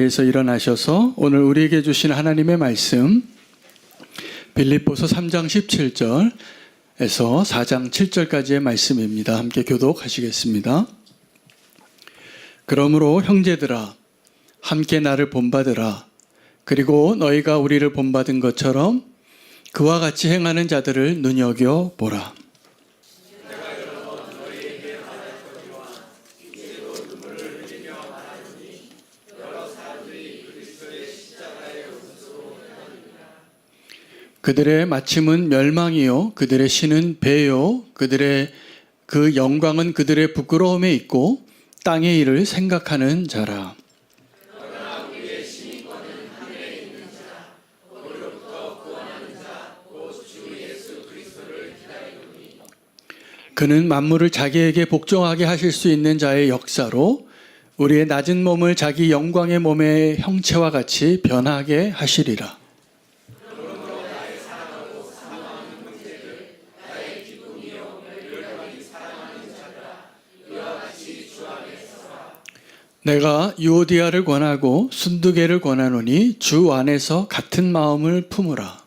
에서 일어나셔서 오늘 우리에게 주신 하나님의 말씀 빌립보서 3장 17절에서 4장 7절까지의 말씀입니다. 함께 교독하시겠습니다. 그러므로 형제들아 함께 나를 본받으라. 그리고 너희가 우리를 본받은 것처럼 그와 같이 행하는 자들을 눈여겨보라. 그들의 마침은 멸망이요 그들의 신은 배요 그들의 그 영광은 그들의 부끄러움에 있고 땅의 일을 생각하는 자라. 그는 만물을 자기에게 복종하게 하실 수 있는 자의 역사로 우리의 낮은 몸을 자기 영광의 몸의 형체와 같이 변하게 하시리라. 내가 유오디아를 권하고 순두개를 권하노니 주 안에서 같은 마음을 품으라.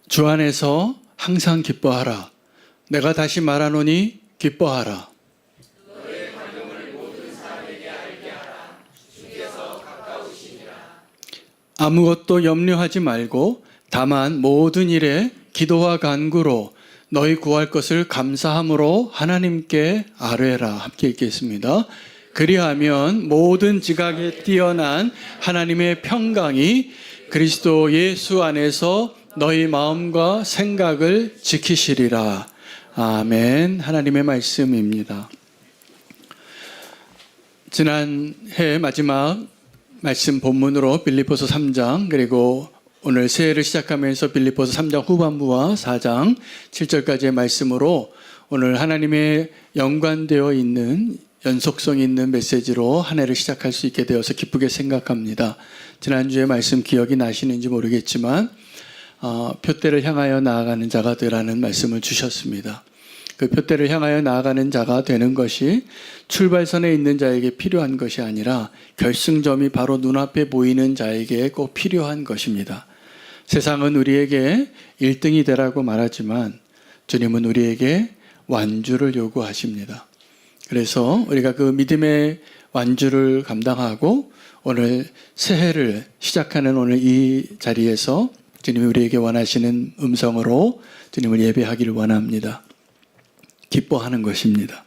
주 안에서 항상 기뻐하라. 내가 다시 말하노니 기뻐하라. 아무것도 염려하지 말고 다만 모든 일에 기도와 간구로 너희 구할 것을 감사함으로 하나님께 아뢰라. 함께 읽겠습니다. 그리하면 모든 지각에 뛰어난 하나님의 평강이 그리스도 예수 안에서 너희 마음과 생각을 지키시리라. 아멘. 하나님의 말씀입니다. 지난해 마지막 말씀 본문으로 빌립보서 3장 그리고 오늘 새해를 시작하면서 빌립보서 3장 후반부와 4장 7절까지의 말씀으로 오늘 하나님의 연관되어 있는 연속성 있는 메시지로 한 해를 시작할 수 있게 되어서 기쁘게 생각합니다. 지난주에 말씀 기억이 나시는지 모르겠지만 표대를 향하여 나아가는 자가 되라는 말씀을 주셨습니다. 그 표대를 향하여 나아가는 자가 되는 것이 출발선에 있는 자에게 필요한 것이 아니라 결승점이 바로 눈앞에 보이는 자에게 꼭 필요한 것입니다. 세상은 우리에게 1등이 되라고 말하지만 주님은 우리에게 완주를 요구하십니다. 그래서 우리가 그 믿음의 완주를 감당하고 오늘 새해를 시작하는 오늘 이 자리에서 주님이 우리에게 원하시는 음성으로 주님을 예배하기를 원합니다. 기뻐하는 것입니다.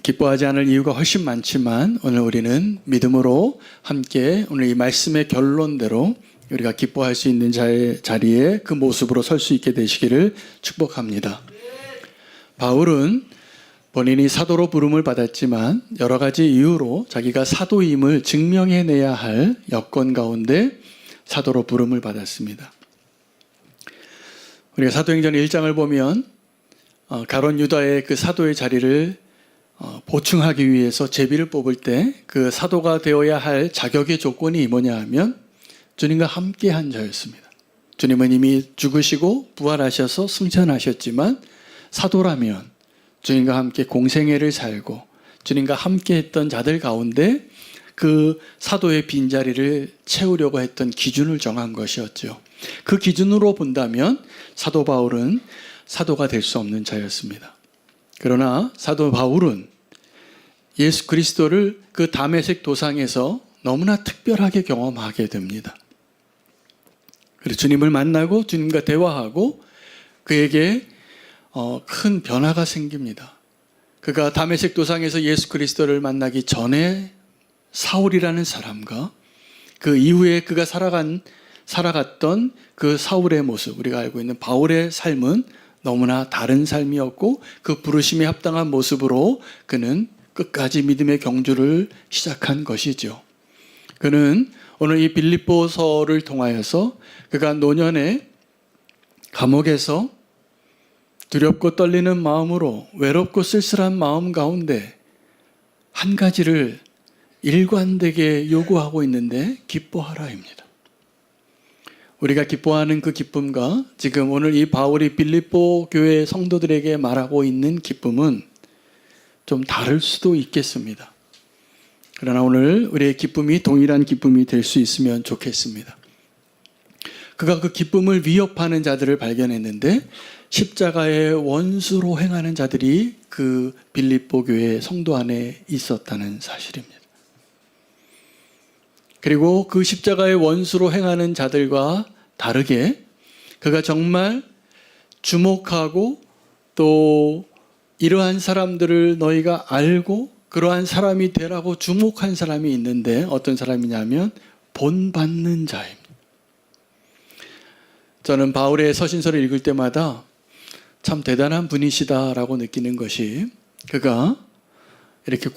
기뻐하지 않을 이유가 훨씬 많지만 오늘 우리는 믿음으로 함께 오늘 이 말씀의 결론대로 우리가 기뻐할 수 있는 자리에 그 모습으로 설 수 있게 되시기를 축복합니다. 바울은 본인이 사도로 부름을 받았지만 여러 가지 이유로 자기가 사도임을 증명해내야 할 여건 가운데 사도로 부름을 받았습니다. 우리가 사도행전 1장을 보면 가룟 유다의 그 사도의 자리를 보충하기 위해서 제비를 뽑을 때 그 사도가 되어야 할 자격의 조건이 뭐냐 하면 주님과 함께한 자였습니다. 주님은 이미 죽으시고 부활하셔서 승천하셨지만 사도라면 주님과 함께 공생애를 살고 주님과 함께했던 자들 가운데 그 사도의 빈자리를 채우려고 했던 기준을 정한 것이었죠. 그 기준으로 본다면 사도 바울은 사도가 될 수 없는 자였습니다. 그러나 사도 바울은 예수 그리스도를 그 다메섹 도상에서 너무나 특별하게 경험하게 됩니다. 그래서 주님을 만나고 주님과 대화하고 그에게 큰 변화가 생깁니다. 그가 다메섹 도상에서 예수 그리스도를 만나기 전에 사울이라는 사람과 그 이후에 그가 살아갔던 그 사울의 모습, 우리가 알고 있는 바울의 삶은 너무나 다른 삶이었고 그 부르심에 합당한 모습으로 그는 끝까지 믿음의 경주를 시작한 것이죠. 그는 오늘 이 빌립보서를 통하여서 그가 노년에 감옥에서 두렵고 떨리는 마음으로 외롭고 쓸쓸한 마음 가운데 한 가지를 일관되게 요구하고 있는데 기뻐하라입니다. 우리가 기뻐하는 그 기쁨과 지금 오늘 이 바울이 빌립보 교회 성도들에게 말하고 있는 기쁨은 좀 다를 수도 있겠습니다. 그러나 오늘 우리의 기쁨이 동일한 기쁨이 될 수 있으면 좋겠습니다. 그가 그 기쁨을 위협하는 자들을 발견했는데 십자가의 원수로 행하는 자들이 그 빌립보 교회 성도 안에 있었다는 사실입니다. 그리고 그 십자가의 원수로 행하는 자들과 다르게 그가 정말 주목하고 또 이러한 사람들을 너희가 알고 그러한 사람이 되라고 주목한 사람이 있는데 어떤 사람이냐면 본받는 자입니다. 저는 바울의 서신서를 읽을 때마다 참 대단한 분이시다라고 느끼는 것이 그가 이렇게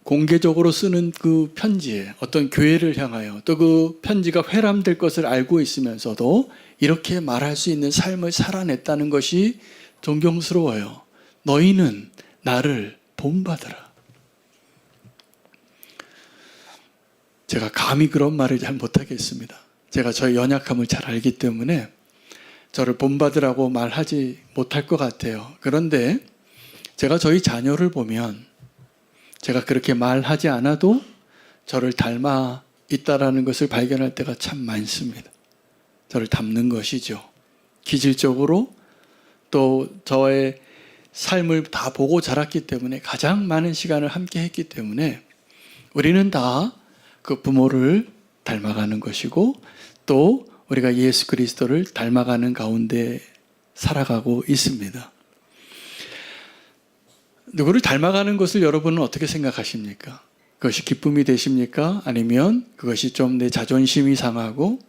공개적으로 쓰는 그 편지에 어떤 교회를 향하여 또 그 편지가 회람될 것을 알고 있으면서도 이렇게 말할 수 있는 삶을 살아냈다는 것이 존경스러워요. 너희는 나를 본받으라. 제가 감히 그런 말을 잘 못하겠습니다. 제가 저의 연약함을 잘 알기 때문에 저를 본받으라고 말하지 못할 것 같아요. 그런데 제가 저희 자녀를 보면 제가 그렇게 말하지 않아도 저를 닮아 있다라는 것을 발견할 때가 참 많습니다. 저를 닮는 것이죠. 기질적으로 또 저의 삶을 다 보고 자랐기 때문에 가장 많은 시간을 함께 했기 때문에 우리는 다 그 부모를 닮아가는 것이고 또 우리가 예수 그리스도를 닮아가는 가운데 살아가고 있습니다. 누구를 닮아가는 것을 여러분은 어떻게 생각하십니까? 그것이 기쁨이 되십니까? 아니면 그것이 좀 내 자존심이 상하고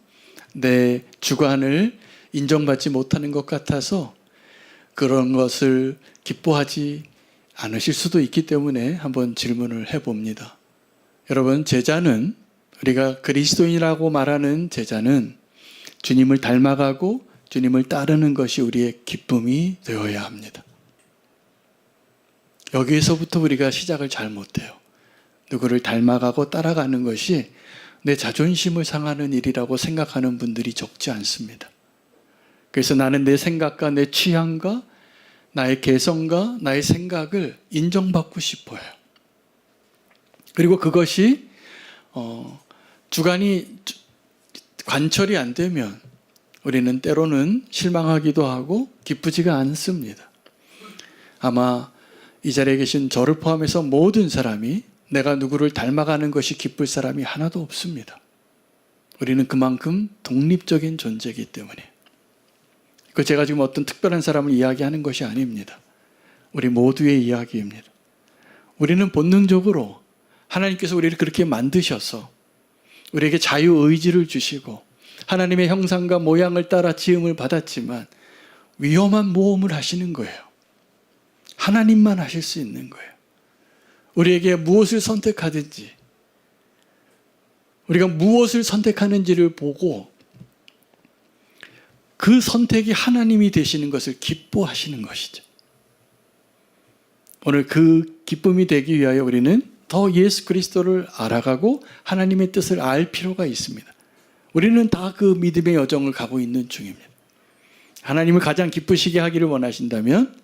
내 주관을 인정받지 못하는 것 같아서 그런 것을 기뻐하지 않으실 수도 있기 때문에 한번 질문을 해봅니다. 여러분, 제자는 우리가 그리스도인이라고 말하는 제자는 주님을 닮아가고 주님을 따르는 것이 우리의 기쁨이 되어야 합니다. 여기에서부터 우리가 시작을 잘 못해요. 누구를 닮아가고 따라가는 것이 내 자존심을 상하는 일이라고 생각하는 분들이 적지 않습니다. 그래서 나는 내 생각과 내 취향과 나의 개성과 나의 생각을 인정받고 싶어요. 그리고 그것이 주관이 관철이 안 되면 우리는 때로는 실망하기도 하고 기쁘지가 않습니다. 아마 이 자리에 계신 저를 포함해서 모든 사람이 내가 누구를 닮아가는 것이 기쁠 사람이 하나도 없습니다. 우리는 그만큼 독립적인 존재이기 때문에. 그 제가 지금 어떤 특별한 사람을 이야기하는 것이 아닙니다. 우리 모두의 이야기입니다. 우리는 본능적으로 하나님께서 우리를 그렇게 만드셔서 우리에게 자유의지를 주시고 하나님의 형상과 모양을 따라 지음을 받았지만 위험한 모험을 하시는 거예요. 하나님만 하실 수 있는 거예요. 우리에게 무엇을 선택하든지 우리가 무엇을 선택하는지를 보고 그 선택이 하나님이 되시는 것을 기뻐하시는 것이죠. 오늘 그 기쁨이 되기 위하여 우리는 더 예수 그리스도를 알아가고 하나님의 뜻을 알 필요가 있습니다. 우리는 다 그 믿음의 여정을 가고 있는 중입니다. 하나님을 가장 기쁘시게 하기를 원하신다면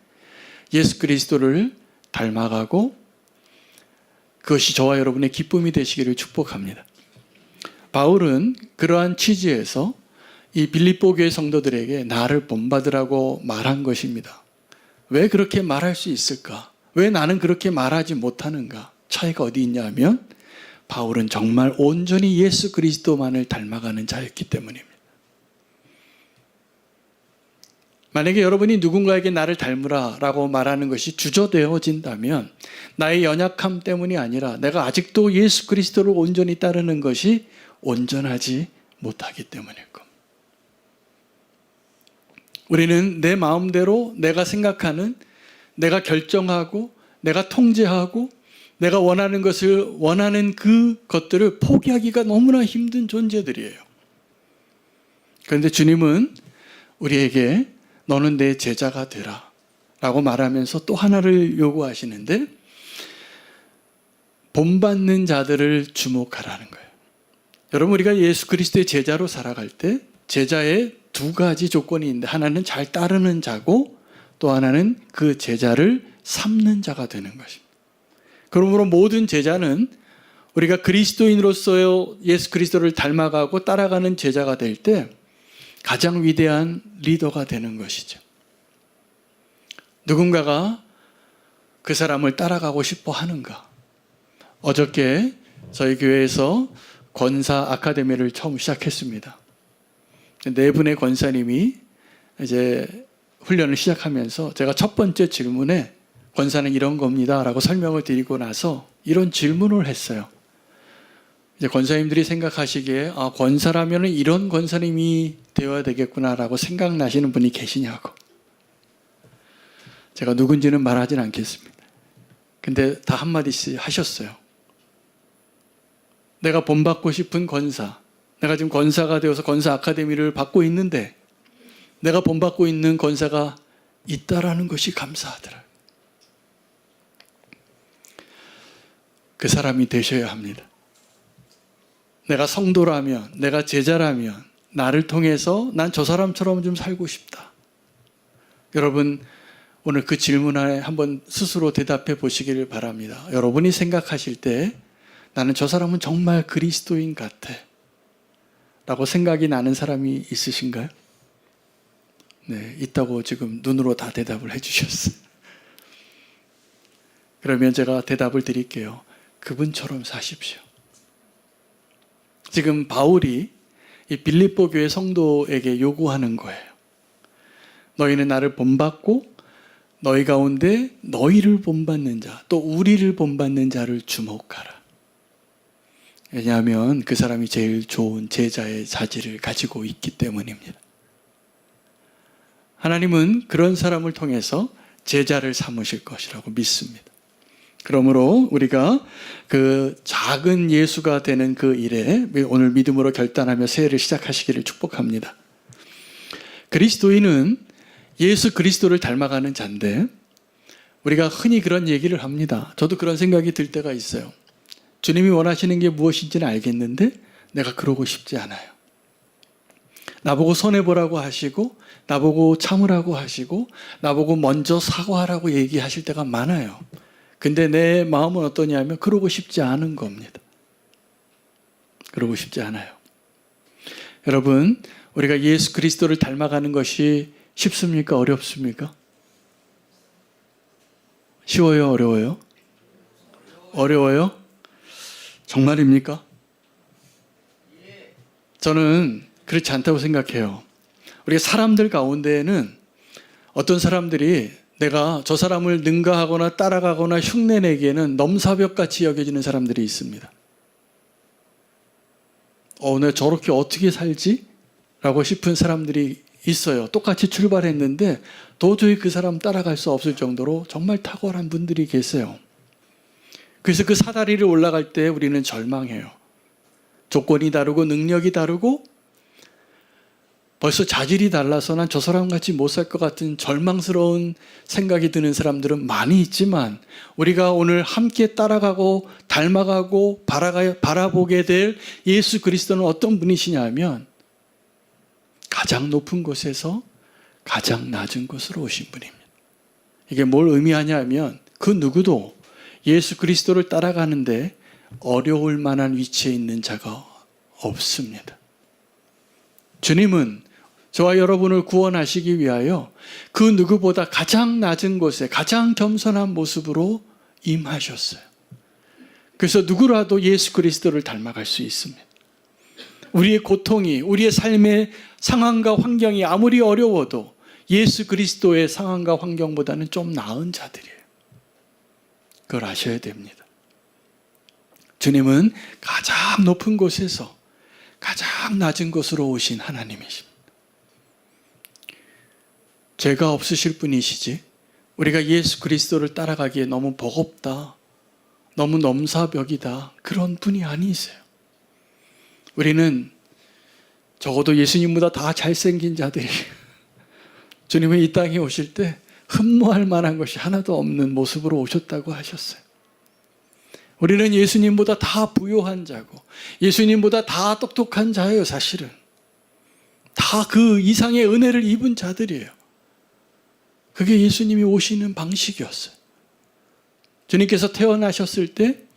예수 그리스도를 닮아가고 그것이 저와 여러분의 기쁨이 되시기를 축복합니다. 바울은 그러한 취지에서 이 빌립보 교회 성도들에게 나를 본받으라고 말한 것입니다. 왜 그렇게 말할 수 있을까? 왜 나는 그렇게 말하지 못하는가? 차이가 어디 있냐 하면 바울은 정말 온전히 예수 그리스도만을 닮아가는 자였기 때문입니다. 만약에 여러분이 누군가에게 나를 닮으라 라고 말하는 것이 주저되어진다면 나의 연약함 때문이 아니라 내가 아직도 예수 그리스도를 온전히 따르는 것이 온전하지 못하기 때문일 겁니다. 우리는 내 마음대로 내가 생각하는, 내가 결정하고, 내가 통제하고, 내가 원하는 그 것들을 포기하기가 너무나 힘든 존재들이에요. 그런데 주님은 우리에게 너는 내 제자가 되라 라고 말하면서 또 하나를 요구하시는데 본받는 자들을 주목하라는 거예요. 여러분, 우리가 예수 그리스도의 제자로 살아갈 때 제자의 두 가지 조건이 있는데, 하나는 잘 따르는 자고 또 하나는 그 제자를 삼는 자가 되는 것입니다. 그러므로 모든 제자는 우리가 그리스도인으로서 예수 그리스도를 닮아가고 따라가는 제자가 될 때 가장 위대한 리더가 되는 것이죠. 누군가가 그 사람을 따라가고 싶어 하는가? 어저께 저희 교회에서 권사 아카데미를 처음 시작했습니다. 네 분의 권사님이 이제 훈련을 시작하면서 제가 첫 번째 질문에 권사는 이런 겁니다 라고 설명을 드리고 나서 이런 질문을 했어요. 이제 권사님들이 생각하시기에 권사라면 이런 권사님이 되어야 되겠구나 라고 생각나시는 분이 계시냐고. 제가 누군지는 말하진 않겠습니다. 근데 다 한마디씩 하셨어요. 내가 본받고 싶은 권사, 내가 지금 권사가 되어서 권사 아카데미를 받고 있는데 내가 본받고 있는 권사가 있다라는 것이 감사하더라. 그 사람이 되셔야 합니다. 내가 성도라면, 내가 제자라면 나를 통해서 난 저 사람처럼 좀 살고 싶다. 여러분, 오늘 그 질문에 한번 스스로 대답해 보시기를 바랍니다. 여러분이 생각하실 때 나는 저 사람은 정말 그리스도인 같아 라고 생각이 나는 사람이 있으신가요? 네, 있다고 지금 눈으로 다 대답을 해주셨어요. 그러면 제가 대답을 드릴게요. 그분처럼 사십시오. 지금 바울이 이 빌립보 교회 성도에게 요구하는 거예요. 너희는 나를 본받고 너희 가운데 너희를 본받는 자, 또 우리를 본받는 자를 주목하라. 왜냐하면 그 사람이 제일 좋은 제자의 자질을 가지고 있기 때문입니다. 하나님은 그런 사람을 통해서 제자를 삼으실 것이라고 믿습니다. 그러므로 우리가 그 작은 예수가 되는 그 일에 오늘 믿음으로 결단하며 새해를 시작하시기를 축복합니다. 그리스도인은 예수 그리스도를 닮아가는 자인데 우리가 흔히 그런 얘기를 합니다. 저도 그런 생각이 들 때가 있어요. 주님이 원하시는 게 무엇인지는 알겠는데 내가 그러고 싶지 않아요. 나보고 손해보라고 하시고 나보고 참으라고 하시고 나보고 먼저 사과하라고 얘기하실 때가 많아요. 근데 내 마음은 어떠냐면 그러고 싶지 않은 겁니다. 그러고 싶지 않아요. 여러분, 우리가 예수 그리스도를 닮아가는 것이 쉽습니까? 어렵습니까? 쉬워요? 어려워요? 어려워요? 정말입니까? 저는 그렇지 않다고 생각해요. 우리가 사람들 가운데에는 어떤 사람들이 내가 저 사람을 능가하거나 따라가거나 흉내내기에는 넘사벽같이 여겨지는 사람들이 있습니다. 내가 저렇게 어떻게 살지? 라고 싶은 사람들이 있어요. 똑같이 출발했는데 도저히 그 사람 따라갈 수 없을 정도로 정말 탁월한 분들이 계세요. 그래서 그 사다리를 올라갈 때 우리는 절망해요. 조건이 다르고 능력이 다르고 벌써 자질이 달라서 난 저 사람같이 못 살 것 같은 절망스러운 생각이 드는 사람들은 많이 있지만 우리가 오늘 함께 따라가고 닮아가고 바라보게 될 예수 그리스도는 어떤 분이시냐 하면 가장 높은 곳에서 가장 낮은 곳으로 오신 분입니다. 이게 뭘 의미하냐 하면 그 누구도 예수 그리스도를 따라가는데 어려울 만한 위치에 있는 자가 없습니다. 주님은 저와 여러분을 구원하시기 위하여 그 누구보다 가장 낮은 곳에 가장 겸손한 모습으로 임하셨어요. 그래서 누구라도 예수 그리스도를 닮아갈 수 있습니다. 우리의 고통이, 우리의 삶의 상황과 환경이 아무리 어려워도 예수 그리스도의 상황과 환경보다는 좀 나은 자들이에요. 그걸 아셔야 됩니다. 주님은 가장 높은 곳에서 가장 낮은 곳으로 오신 하나님이십니다. 죄가 없으실 분이시지 우리가 예수 그리스도를 따라가기에 너무 버겁다, 너무 넘사벽이다 그런 분이 아니세요. 우리는 적어도 예수님보다 다 잘생긴 자들이 주님은 이 땅에 오실 때 흠모할 만한 것이 하나도 없는 모습으로 오셨다고 하셨어요. 우리는 예수님보다 다 부요한 자고 예수님보다 다 똑똑한 자예요. 사실은 다 그 이상의 은혜를 입은 자들이에요. 그게 예수님이 오시는 방식이었어요. 주님께서 태어나셨을 때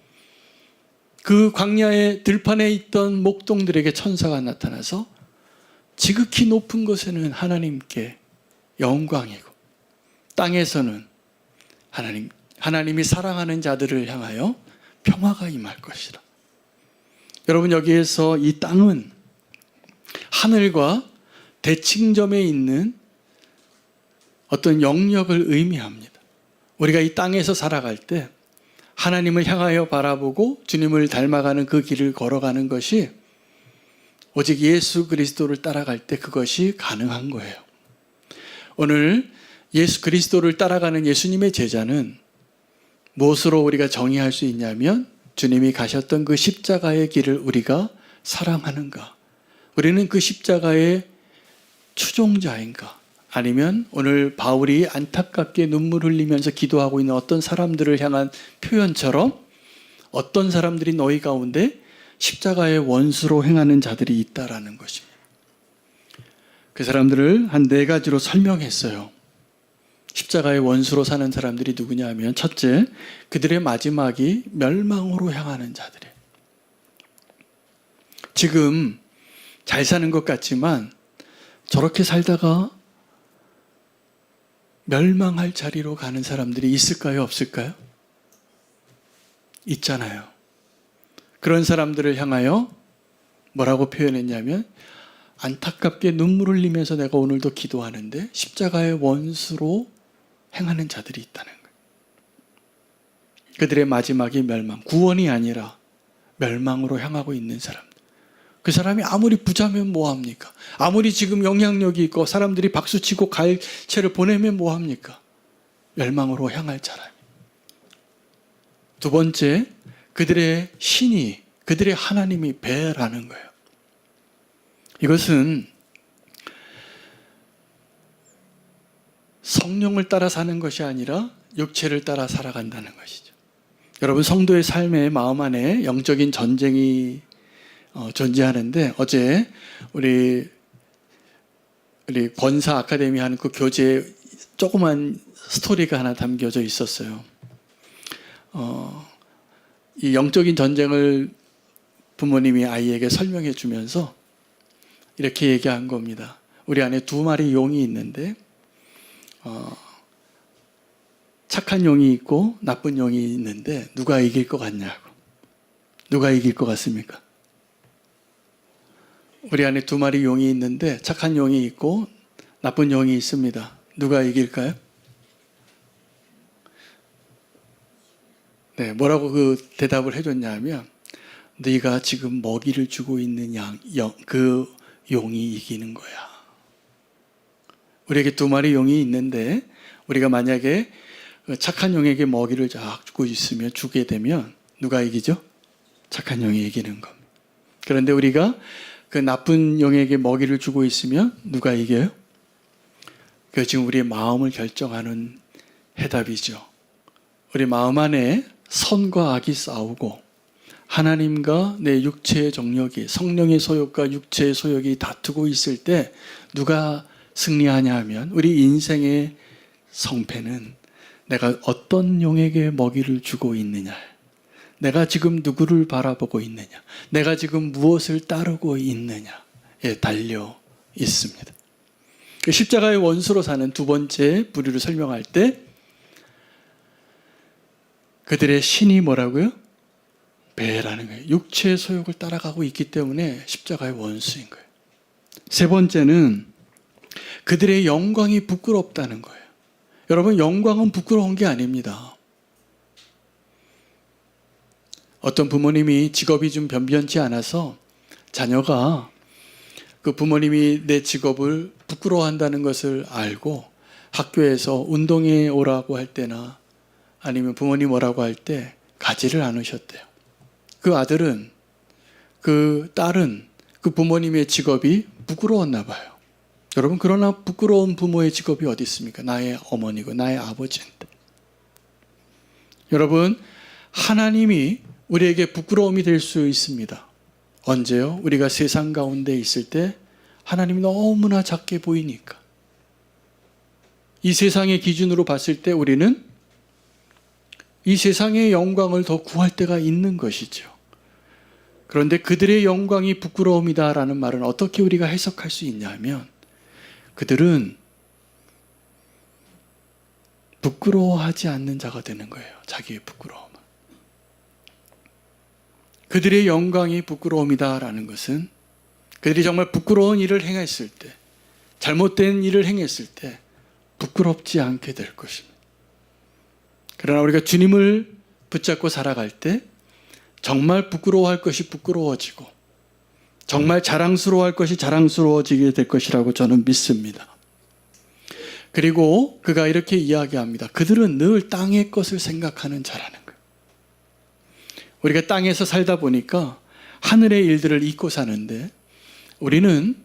그 광야의 들판에 있던 목동들에게 천사가 나타나서 지극히 높은 곳에는 하나님께 영광이고 땅에서는 하나님이 사랑하는 자들을 향하여 평화가 임할 것이라. 여러분, 여기에서 이 땅은 하늘과 대칭점에 있는 어떤 영역을 의미합니다. 우리가 이 땅에서 살아갈 때 하나님을 향하여 바라보고 주님을 닮아가는 그 길을 걸어가는 것이 오직 예수 그리스도를 따라갈 때 그것이 가능한 거예요. 오늘 예수 그리스도를 따라가는 예수님의 제자는 무엇으로 우리가 정의할 수 있냐면 주님이 가셨던 그 십자가의 길을 우리가 사랑하는가? 우리는 그 십자가의 추종자인가? 아니면 오늘 바울이 안타깝게 눈물 흘리면서 기도하고 있는 어떤 사람들을 향한 표현처럼 어떤 사람들이 너희 가운데 십자가의 원수로 행하는 자들이 있다라는 것입니다. 그 사람들을 한 4가지로 설명했어요. 십자가의 원수로 사는 사람들이 누구냐 하면 첫째, 그들의 마지막이 멸망으로 향하는 자들이에요. 지금 잘 사는 것 같지만 저렇게 살다가 멸망할 자리로 가는 사람들이 있을까요? 없을까요? 있잖아요. 그런 사람들을 향하여 뭐라고 표현했냐면 안타깝게 눈물 흘리면서 내가 오늘도 기도하는데 십자가의 원수로 행하는 자들이 있다는 거예요. 그들의 마지막이 멸망, 구원이 아니라 멸망으로 향하고 있는 사람들. 그 사람이 아무리 부자면 뭐합니까? 아무리 지금 영향력이 있고 사람들이 박수치고 갈채를 보내면 뭐합니까? 멸망으로 향할 자라. 두 번째, 그들의 신이, 그들의 하나님이 배라는 거예요. 이것은 성령을 따라 사는 것이 아니라 육체를 따라 살아간다는 것이죠. 여러분, 성도의 삶의 마음 안에 영적인 전쟁이 존재하는데 어제 우리 권사 아카데미 하는 그 교재에 조그만 스토리가 하나 담겨져 있었어요. 이 영적인 전쟁을 부모님이 아이에게 설명해 주면서 이렇게 얘기한 겁니다. 우리 안에 2마리 용이 있는데 착한 용이 있고 나쁜 용이 있는데 누가 이길 것 같냐고. 누가 이길 것 같습니까? 우리 안에 2마리 용이 있는데 착한 용이 있고 나쁜 용이 있습니다. 누가 이길까요? 네, 뭐라고 그 대답을 해줬냐 하면 네가 지금 먹이를 주고 있는 그 용이 이기는 거야. 우리에게 2마리 용이 있는데 우리가 만약에 착한 용에게 먹이를 쫙 주고 있으면 주게 되면 누가 이기죠? 착한 용이 이기는 겁니다. 그런데 우리가 그 나쁜 용에게 먹이를 주고 있으면 누가 이겨요? 그 지금 우리의 마음을 결정하는 해답이죠. 우리 마음 안에 선과 악이 싸우고 하나님과 내 육체의 정력이, 성령의 소욕과 육체의 소욕이 다투고 있을 때 누가 승리하냐 하면 우리 인생의 성패는 내가 어떤 용에게 먹이를 주고 있느냐, 내가 지금 누구를 바라보고 있느냐, 내가 지금 무엇을 따르고 있느냐에 달려 있습니다. 십자가의 원수로 사는 2번째 부류를 설명할 때 그들의 신이 뭐라고요? 배라는 거예요. 육체의 소욕을 따라가고 있기 때문에 십자가의 원수인 거예요. 3번째는 그들의 영광이 부끄럽다는 거예요. 여러분, 영광은 부끄러운 게 아닙니다. 어떤 부모님이 직업이 좀 변변치 않아서 자녀가 그 부모님이 내 직업을 부끄러워한다는 것을 알고 학교에서 운동회 오라고 할 때나 아니면 부모님 오라고 할 때 가지를 않으셨대요. 그 아들은, 그 딸은 그 부모님의 직업이 부끄러웠나 봐요. 여러분, 그러나 부끄러운 부모의 직업이 어디 있습니까? 나의 어머니고 나의 아버지인데. 여러분, 하나님이 우리에게 부끄러움이 될 수 있습니다. 언제요? 우리가 세상 가운데 있을 때 하나님이 너무나 작게 보이니까. 이 세상의 기준으로 봤을 때 우리는 이 세상의 영광을 더 구할 때가 있는 것이죠. 그런데 그들의 영광이 부끄러움이다라는 말은 어떻게 우리가 해석할 수 있냐 하면, 그들은 부끄러워하지 않는 자가 되는 거예요. 자기의 부끄러움은. 그들의 영광이 부끄러움이다라는 것은 그들이 정말 부끄러운 일을 행했을 때, 잘못된 일을 행했을 때 부끄럽지 않게 될 것입니다. 그러나 우리가 주님을 붙잡고 살아갈 때 정말 부끄러워할 것이 부끄러워지고 정말 자랑스러워할 것이 자랑스러워지게 될 것이라고 저는 믿습니다. 그리고 그가 이렇게 이야기합니다. 그들은 늘 땅의 것을 생각하는 자라는 거예요. 우리가 땅에서 살다 보니까 하늘의 일들을 잊고 사는데, 우리는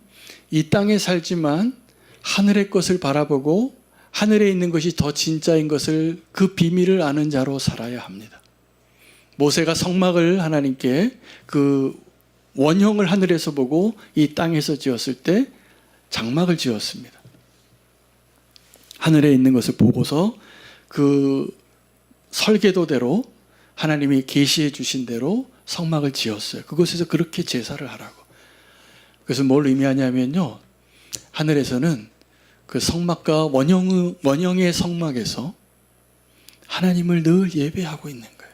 이 땅에 살지만 하늘의 것을 바라보고 하늘에 있는 것이 더 진짜인 것을, 그 비밀을 아는 자로 살아야 합니다. 모세가 성막을 하나님께 그 원형을 하늘에서 보고 이 땅에서 지었을 때 장막을 지었습니다. 하늘에 있는 것을 보고서 그 설계도대로 하나님이 계시해 주신 대로 성막을 지었어요. 그곳에서 그렇게 제사를 하라고. 그래서 뭘 의미하냐면요, 하늘에서는 그 성막과 원형의 성막에서 하나님을 늘 예배하고 있는 거예요.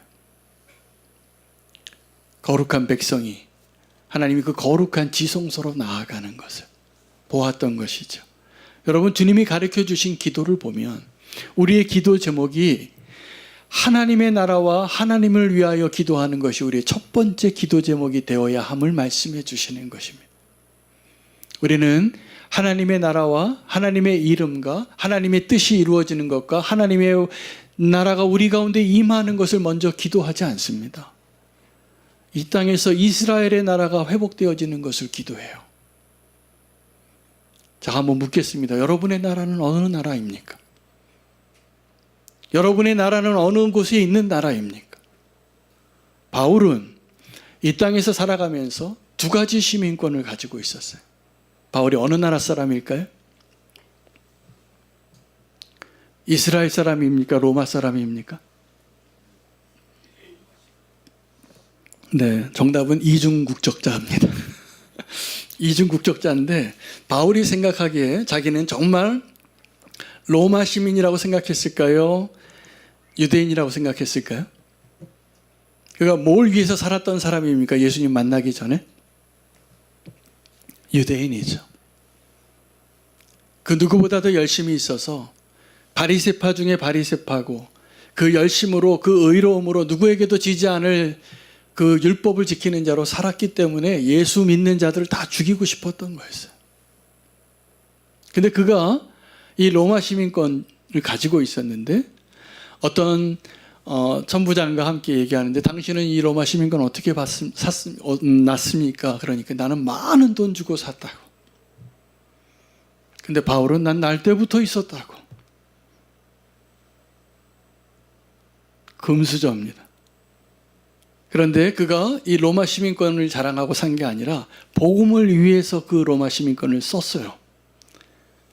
거룩한 백성이 하나님이 그 거룩한 지성소로 나아가는 것을 보았던 것이죠. 여러분, 주님이 가르쳐 주신 기도를 보면 우리의 기도 제목이 하나님의 나라와 하나님을 위하여 기도하는 것이 우리의 첫 번째 기도 제목이 되어야 함을 말씀해 주시는 것입니다. 우리는 하나님의 나라와 하나님의 이름과 하나님의 뜻이 이루어지는 것과 하나님의 나라가 우리 가운데 임하는 것을 먼저 기도하지 않습니다. 이 땅에서 이스라엘의 나라가 회복되어지는 것을 기도해요. 자, 한번 묻겠습니다. 여러분의 나라는 어느 나라입니까? 여러분의 나라는 어느 곳에 있는 나라입니까? 바울은 이 땅에서 살아가면서 두 가지 시민권을 가지고 있었어요. 바울이 어느 나라 사람일까요? 이스라엘 사람입니까? 로마 사람입니까? 네, 정답은 이중국적자입니다. 이중국적자인데, 바울이 생각하기에 자기는 정말 로마 시민이라고 생각했을까요? 유대인이라고 생각했을까요? 그가 뭘 위해서 살았던 사람입니까? 예수님 만나기 전에? 유대인이죠. 그 누구보다도 열심히 있어서 바리새파 중에 바리새파고, 그 열심으로, 그 의로움으로 누구에게도 지지 않을 그 율법을 지키는 자로 살았기 때문에 예수 믿는 자들을 다 죽이고 싶었던 거였어요. 근데 그가 이 로마 시민권을 가지고 있었는데, 어떤 천부장과 함께 얘기하는데, 당신은 이 로마 시민권 어떻게 났습니까? 그러니까 나는 많은 돈 주고 샀다고. 근데 바울은 난 날 때부터 있었다고. 금수저입니다. 그런데 그가 이 로마 시민권을 자랑하고 산 게 아니라 복음을 위해서 그 로마 시민권을 썼어요.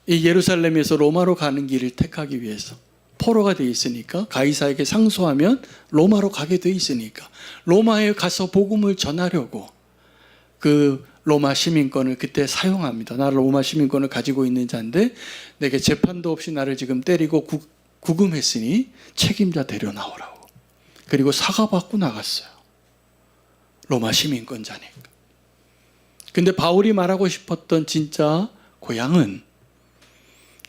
이 예루살렘에서 로마로 가는 길을 택하기 위해서. 포로가 돼 있으니까, 가이사에게 상소하면 로마로 가게 돼 있으니까 로마에 가서 복음을 전하려고 그 로마 시민권을 그때 사용합니다. 나 로마 시민권을 가지고 있는 자인데 내게 재판도 없이 나를 지금 때리고 구금했으니 책임자 데려 나오라고. 그리고 사과받고 나갔어요. 로마 시민권자니까. 근데 바울이 말하고 싶었던 진짜 고향은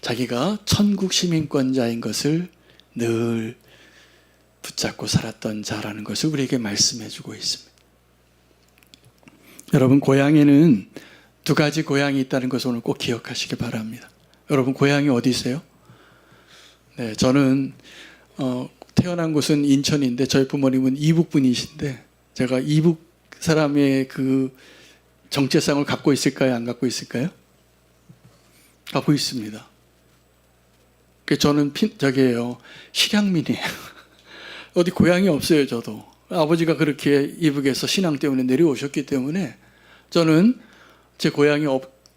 자기가 천국 시민권자인 것을 늘 붙잡고 살았던 자라는 것을 우리에게 말씀해 주고 있습니다. 여러분, 고향에는 두 가지 고향이 있다는 것을 오늘 꼭 기억하시기 바랍니다. 여러분, 고향이 어디세요? 네, 저는 태어난 곳은 인천인데 저희 부모님은 이북 분이신데, 제가 이북 사람의 그 정체성을 갖고 있을까요? 안 갖고 있을까요? 갖고 있습니다. 저는 저기예요, 실향민이에요. 어디 고향이 없어요, 저도. 아버지가 그렇게 이북에서 신앙 때문에 내려오셨기 때문에 저는 제 고향이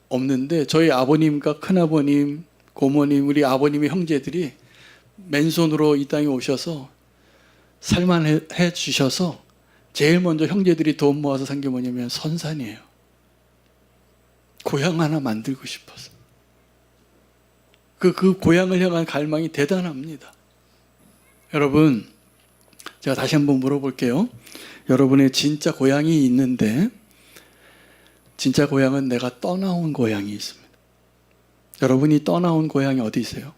없는데 저희 아버님과 큰아버님, 고모님, 우리 아버님의 형제들이 맨손으로 이 땅에 오셔서 살만해 주셔서 제일 먼저 형제들이 돈 모아서 산 게 뭐냐면 선산이에요. 고향 하나 만들고 싶어서. 그 고향을 향한 갈망이 대단합니다. 여러분, 제가 다시 한번 물어볼게요. 여러분의 진짜 고향이 있는데 진짜 고향은 내가 떠나온 고향이 있습니다. 여러분이 떠나온 고향이 어디세요?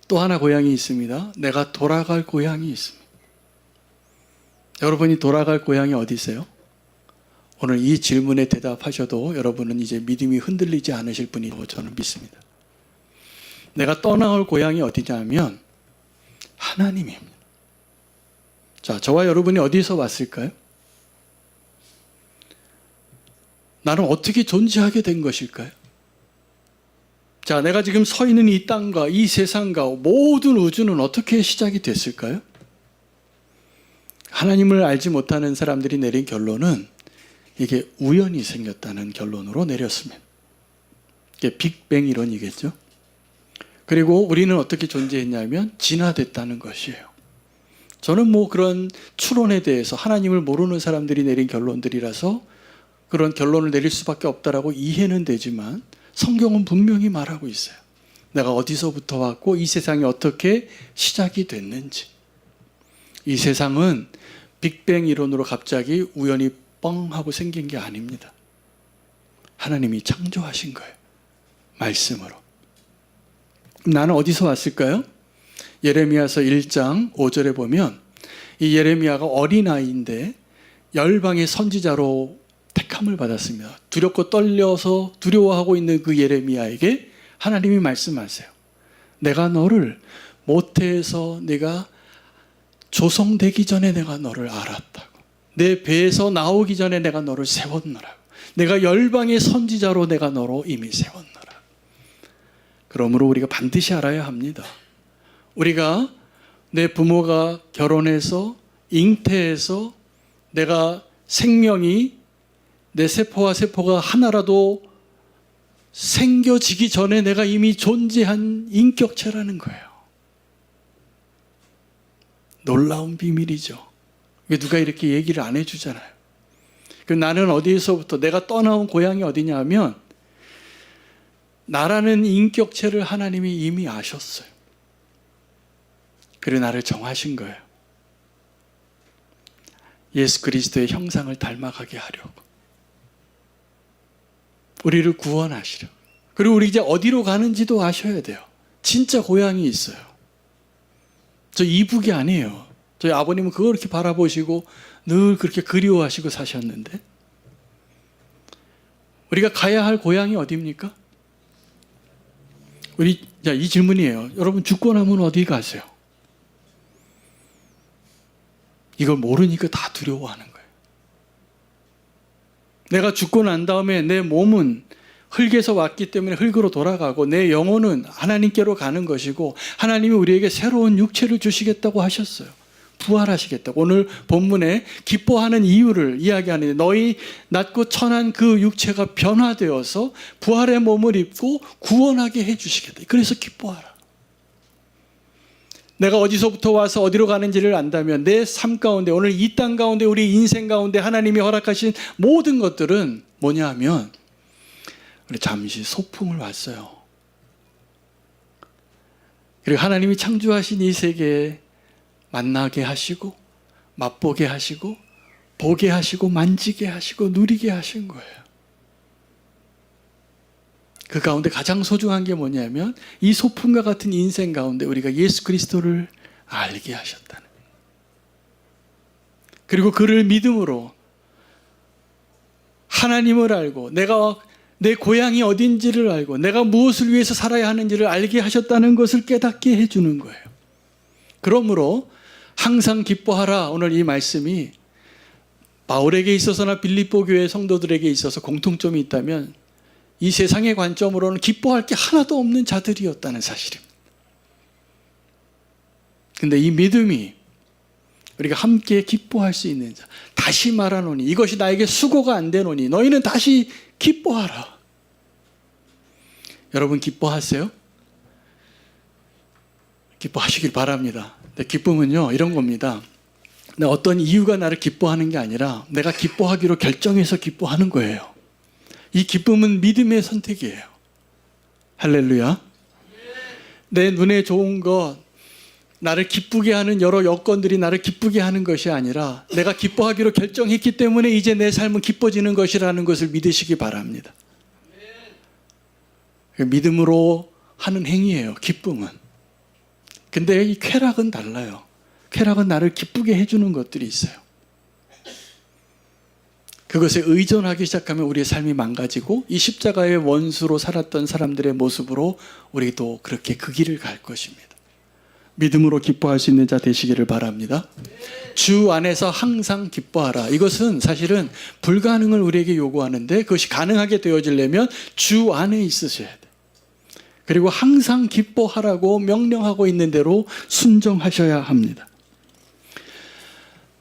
또 하나 고향이 있습니다. 내가 돌아갈 고향이 있습니다. 여러분이 돌아갈 고향이 어디세요? 오늘 이 질문에 대답하셔도 여러분은 이제 믿음이 흔들리지 않으실 분이라고 저는 믿습니다. 내가 떠나올 고향이 어디냐면 하나님입니다. 자, 저와 여러분이 어디서 왔을까요? 나는 어떻게 존재하게 된 것일까요? 자, 내가 지금 서 있는 이 땅과 이 세상과 모든 우주는 어떻게 시작이 됐을까요? 하나님을 알지 못하는 사람들이 내린 결론은 이게 우연히 생겼다는 결론으로 내렸습니다. 이게 빅뱅 이론이겠죠. 그리고 우리는 어떻게 존재했냐면 진화됐다는 것이에요. 저는 뭐 그런 추론에 대해서 하나님을 모르는 사람들이 내린 결론들이라서 그런 결론을 내릴 수밖에 없다라고 이해는 되지만 성경은 분명히 말하고 있어요. 내가 어디서부터 왔고 이 세상이 어떻게 시작이 됐는지. 이 세상은 빅뱅 이론으로 갑자기 우연히 뻥 하고 생긴 게 아닙니다. 하나님이 창조하신 거예요. 말씀으로. 나는 어디서 왔을까요? 예레미야서 1장 5절에 보면 이 예레미야가 어린아이인데 열방의 선지자로 택함을 받았습니다. 두렵고 떨려서 두려워하고 있는 그 예레미야에게 하나님이 말씀하세요. 내가 너를 모태에서 네가 조성되기 전에 내가 너를 알았다고. 내 배에서 나오기 전에 내가 너를 세웠노라고. 내가 열방의 선지자로 내가 너로 이미 세웠노라. 그러므로 우리가 반드시 알아야 합니다. 우리가 내 부모가 결혼해서 잉태해서 내가 생명이 내 세포와 세포가 하나라도 생겨지기 전에 내가 이미 존재한 인격체라는 거예요. 놀라운 비밀이죠. 누가 이렇게 얘기를 안 해주잖아요. 나는 어디에서부터 내가 떠나온 고향이 어디냐 하면 나라는 인격체를 하나님이 이미 아셨어요. 그리고 나를 정하신 거예요. 예수 그리스도의 형상을 닮아가게 하려고. 우리를 구원하시려고. 그리고 우리 이제 어디로 가는지도 아셔야 돼요. 진짜 고향이 있어요. 저 이북이 아니에요. 저희 아버님은 그걸 이렇게 바라보시고 늘 그렇게 그리워하시고 사셨는데 우리가 가야 할 고향이 어디입니까? 이 질문이에요. 여러분 죽고 나면 어디 가세요? 이걸 모르니까 다 두려워하는 거예요. 내가 죽고 난 다음에 내 몸은 흙에서 왔기 때문에 흙으로 돌아가고 내 영혼은 하나님께로 가는 것이고 하나님이 우리에게 새로운 육체를 주시겠다고 하셨어요. 부활하시겠다고. 오늘 본문에 기뻐하는 이유를 이야기하는데 너희 낮고 천한 그 육체가 변화되어서 부활의 몸을 입고 구원하게 해주시겠다. 그래서 기뻐하라. 내가 어디서부터 와서 어디로 가는지를 안다면 내 삶 가운데 오늘 이 땅 가운데 우리 인생 가운데 하나님이 허락하신 모든 것들은 뭐냐 하면 우리 잠시 소풍을 왔어요. 그리고 하나님이 창조하신 이 세계에 만나게 하시고 맛보게 하시고 보게 하시고 만지게 하시고 누리게 하신 거예요. 그 가운데 가장 소중한 게 뭐냐면 이 소풍과 같은 인생 가운데 우리가 예수 그리스도를 알게 하셨다는 거예요. 그리고 그를 믿음으로 하나님을 알고 내가 내 고향이 어딘지를 알고 내가 무엇을 위해서 살아야 하는지를 알게 하셨다는 것을 깨닫게 해주는 거예요. 그러므로 항상 기뻐하라. 오늘 이 말씀이 바울에게 있어서나 빌립보 교회 성도들에게 있어서 공통점이 있다면 이 세상의 관점으로는 기뻐할 게 하나도 없는 자들이었다는 사실입니다. 근데 이 믿음이 우리가 함께 기뻐할 수 있는 자. 다시 말하노니 이것이 나에게 수고가 안 되노니 너희는 다시 기뻐하라. 여러분 기뻐하세요? 기뻐하시길 바랍니다. 근데 기쁨은요 이런 겁니다. 어떤 이유가 나를 기뻐하는 게 아니라 내가 기뻐하기로 결정해서 기뻐하는 거예요. 이 기쁨은 믿음의 선택이에요. 할렐루야. 내 눈에 좋은 것, 나를 기쁘게 하는 여러 여건들이 나를 기쁘게 하는 것이 아니라 내가 기뻐하기로 결정했기 때문에 이제 내 삶은 기뻐지는 것이라는 것을 믿으시기 바랍니다. 믿음으로 하는 행위예요, 기쁨은. 근데 이 쾌락은 달라요. 쾌락은 나를 기쁘게 해주는 것들이 있어요. 그것에 의존하기 시작하면 우리의 삶이 망가지고 이 십자가의 원수로 살았던 사람들의 모습으로 우리도 그렇게 그 길을 갈 것입니다. 믿음으로 기뻐할 수 있는 자 되시기를 바랍니다. 주 안에서 항상 기뻐하라. 이것은 사실은 불가능을 우리에게 요구하는데 그것이 가능하게 되어지려면 주 안에 있으셔야 돼. 그리고 항상 기뻐하라고 명령하고 있는 대로 순종하셔야 합니다.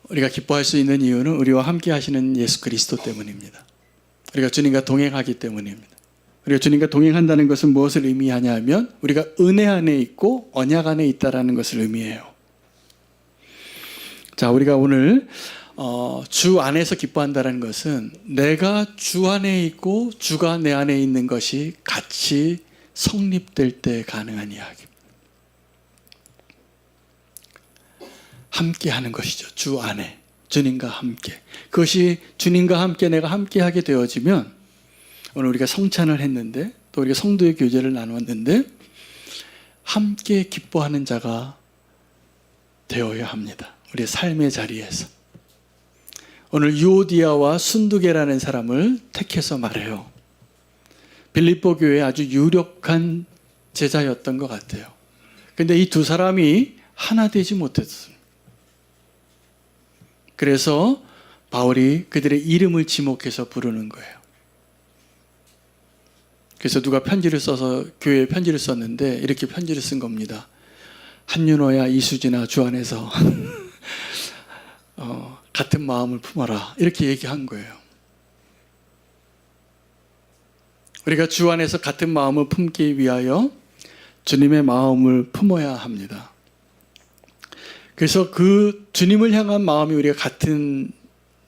우리가 기뻐할 수 있는 이유는 우리와 함께 하시는 예수 그리스도 때문입니다. 우리가 주님과 동행하기 때문입니다. 우리가 주님과 동행한다는 것은 무엇을 의미하냐 하면 우리가 은혜 안에 있고 언약 안에 있다는 것을 의미해요. 자, 우리가 오늘 주 안에서 기뻐한다는 것은 내가 주 안에 있고 주가 내 안에 있는 것이 같이 성립될 때 가능한 이야기입니다. 함께 하는 것이죠. 주 안에 주님과 함께. 그것이 주님과 함께 내가 함께 하게 되어지면 오늘 우리가 성찬을 했는데 또 우리가 성도의 교제를 나눴는데 함께 기뻐하는 자가 되어야 합니다. 우리의 삶의 자리에서. 오늘 유오디아와 순두계라는 사람을 택해서 말해요. 빌립보 교회에 아주 유력한 제자였던 것 같아요. 근데 이 두 사람이 하나 되지 못했습니다. 그래서 바울이 그들의 이름을 지목해서 부르는 거예요. 그래서 누가 편지를 써서 교회에 편지를 썼는데 이렇게 편지를 쓴 겁니다. 한윤호야 이수진아 주 안에서 같은 마음을 품어라. 이렇게 얘기한 거예요. 우리가 주 안에서 같은 마음을 품기 위하여 주님의 마음을 품어야 합니다. 그래서 그 주님을 향한 마음이 우리가 같은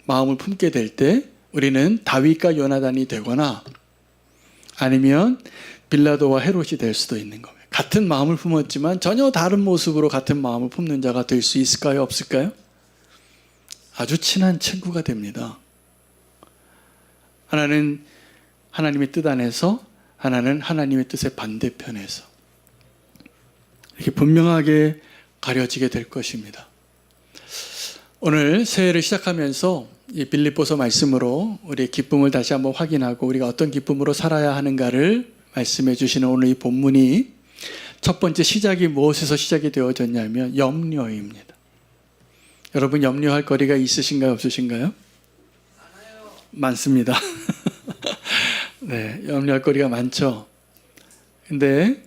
마음을 품게 될 때 우리는 다윗과 요나단이 되거나 아니면 빌라도와 헤롯이 될 수도 있는 겁니다. 같은 마음을 품었지만 전혀 다른 모습으로 같은 마음을 품는 자가 될 수 있을까요? 없을까요? 아주 친한 친구가 됩니다. 하나는 하나님의 뜻 안에서, 하나는 하나님의 뜻의 반대편에서 이렇게 분명하게 가려지게 될 것입니다. 오늘 새해를 시작하면서 이 빌립보서 말씀으로 우리의 기쁨을 다시 한번 확인하고 우리가 어떤 기쁨으로 살아야 하는가를 말씀해 주시는 오늘 이 본문이 첫 번째 시작이 무엇에서 시작이 되어졌냐면 염려입니다. 여러분 염려할 거리가 있으신가요? 없으신가요? 많습니다. 네, 염려할 거리가 많죠. 근데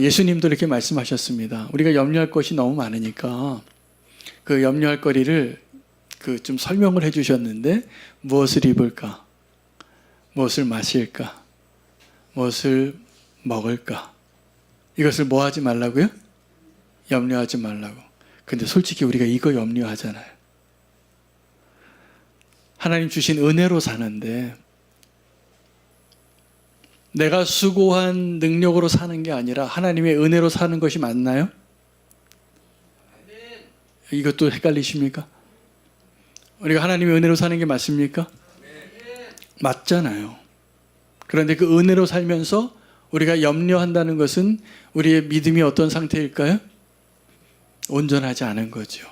예수님도 이렇게 말씀하셨습니다. 우리가 염려할 것이 너무 많으니까 그 염려할 거리를 좀 설명을 해주셨는데 무엇을 입을까? 무엇을 마실까? 무엇을 먹을까? 이것을 뭐 하지 말라고요? 염려하지 말라고. 근데 솔직히 우리가 이거 염려하잖아요. 하나님 주신 은혜로 사는데 내가 수고한 능력으로 사는 게 아니라 하나님의 은혜로 사는 것이 맞나요? 이것도 헷갈리십니까? 우리가 하나님의 은혜로 사는 게 맞습니까? 맞잖아요. 그런데 그 은혜로 살면서 우리가 염려한다는 것은 우리의 믿음이 어떤 상태일까요? 온전하지 않은 거죠.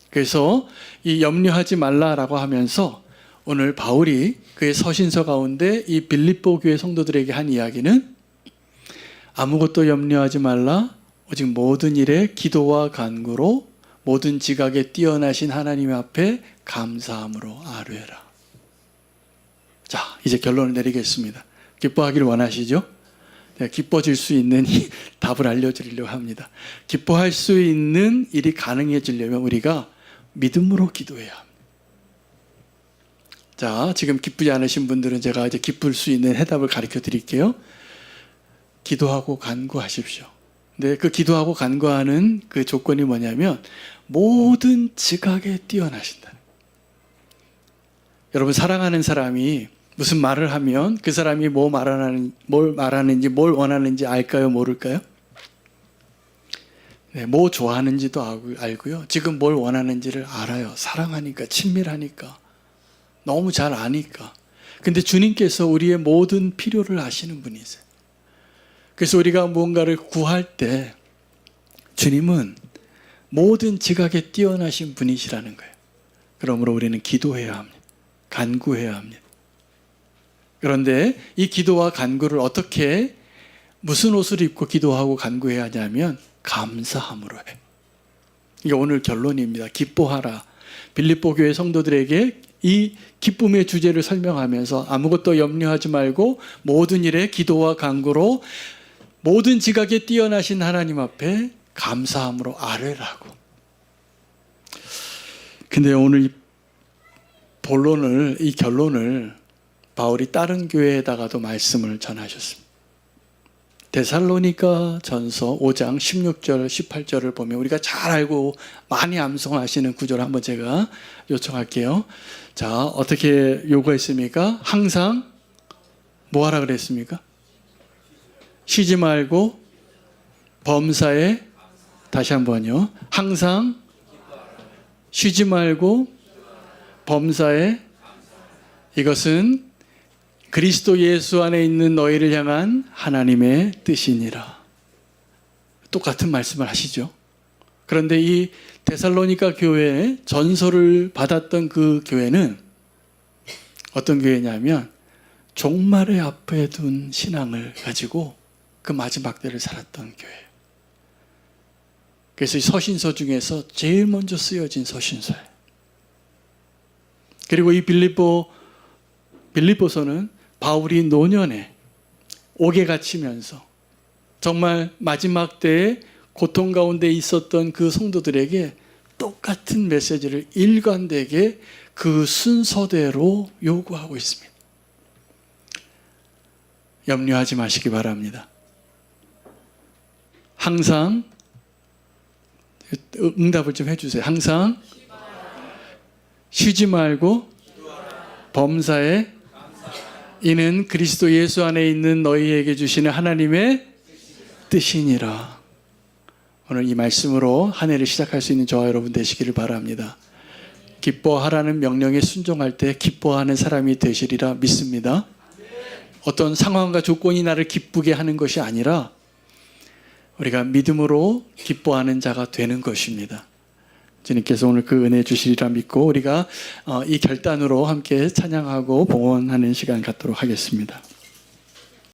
그래서 이 염려하지 말라라고 하면서 오늘 바울이 그의 서신서 가운데 이 빌립보 교회 성도들에게 한 이야기는 아무것도 염려하지 말라 오직 모든 일에 기도와 간구로 모든 지각에 뛰어나신 하나님 앞에 감사함으로 아뢰라. 자, 이제 결론을 내리겠습니다. 기뻐하기를 원하시죠? 내가 기뻐질 수 있는 이 답을 알려드리려고 합니다. 기뻐할 수 있는 일이 가능해지려면 우리가 믿음으로 기도해야 합니다. 자, 지금 기쁘지 않으신 분들은 제가 이제 기쁠 수 있는 해답을 가르쳐 드릴게요. 기도하고 간구하십시오. 근데 그 기도하고 간구하는 그 조건이 뭐냐면 모든 지각에 뛰어나신다. 여러분, 사랑하는 사람이 무슨 말을 하면 그 사람이 뭘 말하는지, 뭘 원하는지 알까요? 모를까요? 네, 뭐 좋아하는지도 알고요. 지금 뭘 원하는지를 알아요. 사랑하니까, 친밀하니까, 너무 잘 아니까. 근데 주님께서 우리의 모든 필요를 아시는 분이세요. 그래서 우리가 무언가를 구할 때 주님은 모든 지각에 뛰어나신 분이시라는 거예요. 그러므로 우리는 기도해야 합니다. 간구해야 합니다. 그런데 이 기도와 간구를 어떻게, 무슨 옷을 입고 기도하고 간구해야 하냐면 감사함으로 해. 이게 오늘 결론입니다. 기뻐하라. 빌립보 교회 성도들에게 이 기쁨의 주제를 설명하면서 아무것도 염려하지 말고 모든 일에 기도와 간구로 모든 지각에 뛰어나신 하나님 앞에 감사함으로 아뢰라고. 근데 오늘 이 결론을 바울이 다른 교회에다가도 말씀을 전하셨습니다. 데살로니가 전서 5장 16절 18절을 보면 우리가 잘 알고 많이 암송하시는 구절을 한번 제가 요청할게요. 자, 어떻게 요구했습니까? 항상 뭐 하라 그랬습니까? 쉬지 말고 범사에, 다시 한번요. 항상 쉬지 말고 범사에, 이것은 그리스도 예수 안에 있는 너희를 향한 하나님의 뜻이니라. 똑같은 말씀을 하시죠. 그런데 이 데살로니가 교회에 전서를 받았던 그 교회는 어떤 교회냐면 종말의 앞에 둔 신앙을 가지고 그 마지막 때를 살았던 교회예요. 그래서 이 서신서 중에서 제일 먼저 쓰여진 서신서예요. 그리고 이 빌립보서는 바울이 노년에 옥에 갇히면서 정말 마지막 때에 고통 가운데 있었던 그 성도들에게 똑같은 메시지를 일관되게 그 순서대로 요구하고 있습니다. 염려하지 마시기 바랍니다. 항상, 응답을 좀 해주세요. 항상 쉬지 말고 범사에, 이는 그리스도 예수 안에 있는 너희에게 주시는 하나님의 뜻이니라. 오늘 이 말씀으로 한 해를 시작할 수 있는 저와 여러분 되시기를 바랍니다. 기뻐하라는 명령에 순종할 때 기뻐하는 사람이 되시리라 믿습니다. 어떤 상황과 조건이 나를 기쁘게 하는 것이 아니라 우리가 믿음으로 기뻐하는 자가 되는 것입니다. 주님께서 오늘 그 은혜 주시리라 믿고 우리가 이 결단으로 함께 찬양하고 봉헌하는 시간 갖도록 하겠습니다.